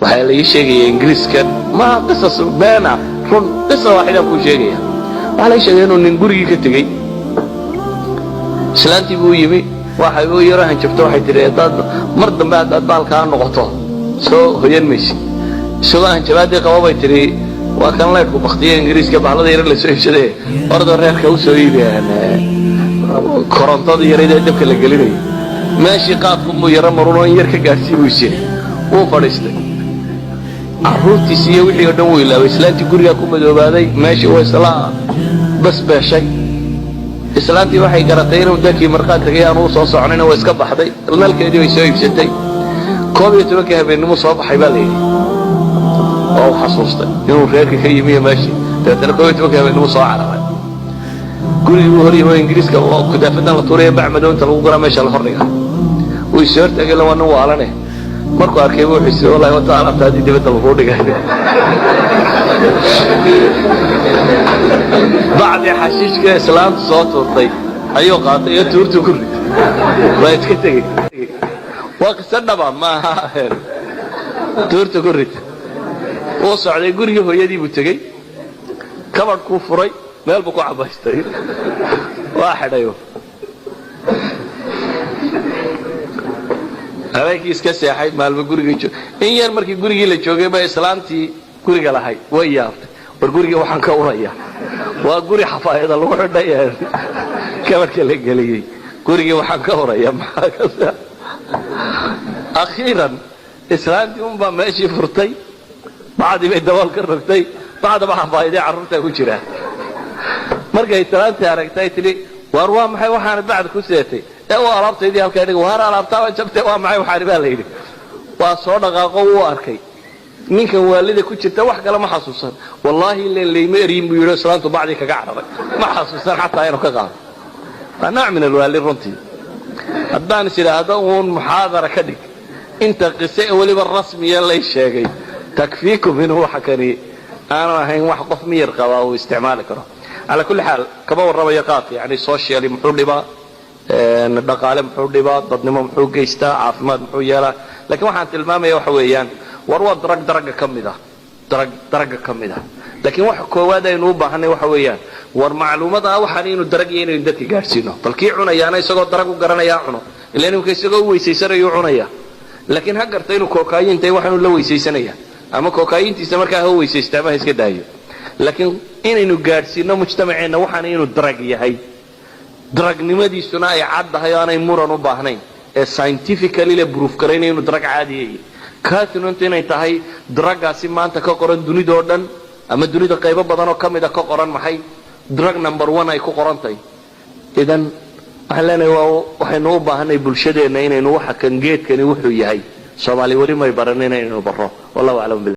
waxaa la ii sheegaya ingiriiska ma qisas beena run qisa waaxida ku sheegaya waxaa la ii sheegay inuu nin gurigii ka tegey islaantii buu yimi waxay u yaro hanjabto waxay tiri dad mar dambe aad baalkaa noqoto soo hoyan maysi isagoo hanjabaadii qabo bay tiri waa kan leedku baktiyay ingiriiska bahlada yar la soo iibsaday ordo reerka u soo iibiyaan korontada yareed ee dabka la gelinayo meeshii qaadku muu yaro maruno in yar ka gaarsiin buu jiray wuu fadhiistay carruurtiisi iyo wixii oo dhan wuu ilaaway islaantii gurigaa ku madoobaaday meeshii waa isla bas beeshay islaantii waxay garatay inuu dadkii marqaad tagay aanu soo soconayna waa iska baxday nalkeedii way soo iibsatay 12 habeenimo soo baxay baa leeyahay oo xasuustay inuu reerka ka yimi meeshii dadana 12 habeenimo soo cararay gurigii uu horiyay ingiriiska oo ku daafadan la tuuray bacmado inta lagu garaa meesha la hordhiga way soo tagay lawana waalane markuu arkay wuxuu isii wallahi wata alaabtaadii dibadda lagu dhigay بعد حشيش كده إسلام صوت وطي أيوة قاطع يتورتو كل ما يتكتك وقصنا بقى ما تورتو كل وصل على يقولي هو يدي بتجي كمان كوفري ما يلبقوا عباستي واحد أيوة هذاك يسكت يا حي ما يلبقوا يجوا إن يرمر كي يقولي اللي جوجي ما إسلام تي يقولي على حي وياه warguriga waxaan ka uraya waa guri xafaayada lagu xidhay kamarka la galiyay guriga waxaan ka uraya akhiran islaantii umba meeshii furtay baadi bay dabool ka rogtay baada ma xafaayada carruurta ku jira markay islaantii aragtay tiri war waa maxay waxaan baad ku seetay ee waa alaabtaydii halka dhigo war alaabtaa jabtay waa maxay waxaan baa leeyahay waa soo dhaqaaqo uu arkay ninka waalida ku jirta wax kale ma xasuusan wallahi leeyma eriin buu yiri salaantu baadi kaga cararay ma xasuusan xataa inuu ka qaado ana min alwaalid runti haddaan siraado uun muhaadara ka dhig inta qisay waliba rasmiya la sheegay takfiikum inuu xakani ana ahayn wax qof miyir qaba oo isticmaali karo ala kulli xaal kaba warrabaya qaati yani social muxuu dhiba dhaqaale muxuu dhiba dadnimo muxuu geystaa caafimaad muxuu yeelaa laakiin waxaan tilmaamayaa waxa weeyaan warwa درجة كميدة لكن واحد كواد إنه بحنا وحويان والمعلومات واحد إنه درجة إنه يدك جالسينه فالكي عنا يعني يسقط درجة وقرنا يا عنا لأنه كيسقط ويسيسر يعنايا لكن هجرت إنه كوكايين تي واحد ولا ويسيسنيا أما كوكايين تستمر كهو ويسيستمه هيك دايو لكن إنه جالسينه مجتمعنا واحد إنه درجة هاي درجة نمدي سناء عد هاي أنا يمرنا بحنين scientifically le proof كرينه إنه درجة عادية كاتنو انتين ايتاهي دراغ اسيمان تا كقران دوني دودن اما دوني دا قيبا بدانو كميدا كقران محي دراغ نمبر 1 اي كقران تاي اذن اهلنا وحينو باهناي بلشدينا انينو waxa kan geedkani wuxuu yahay Soomaali wari may baranayna inuu baro wallahu a'lam.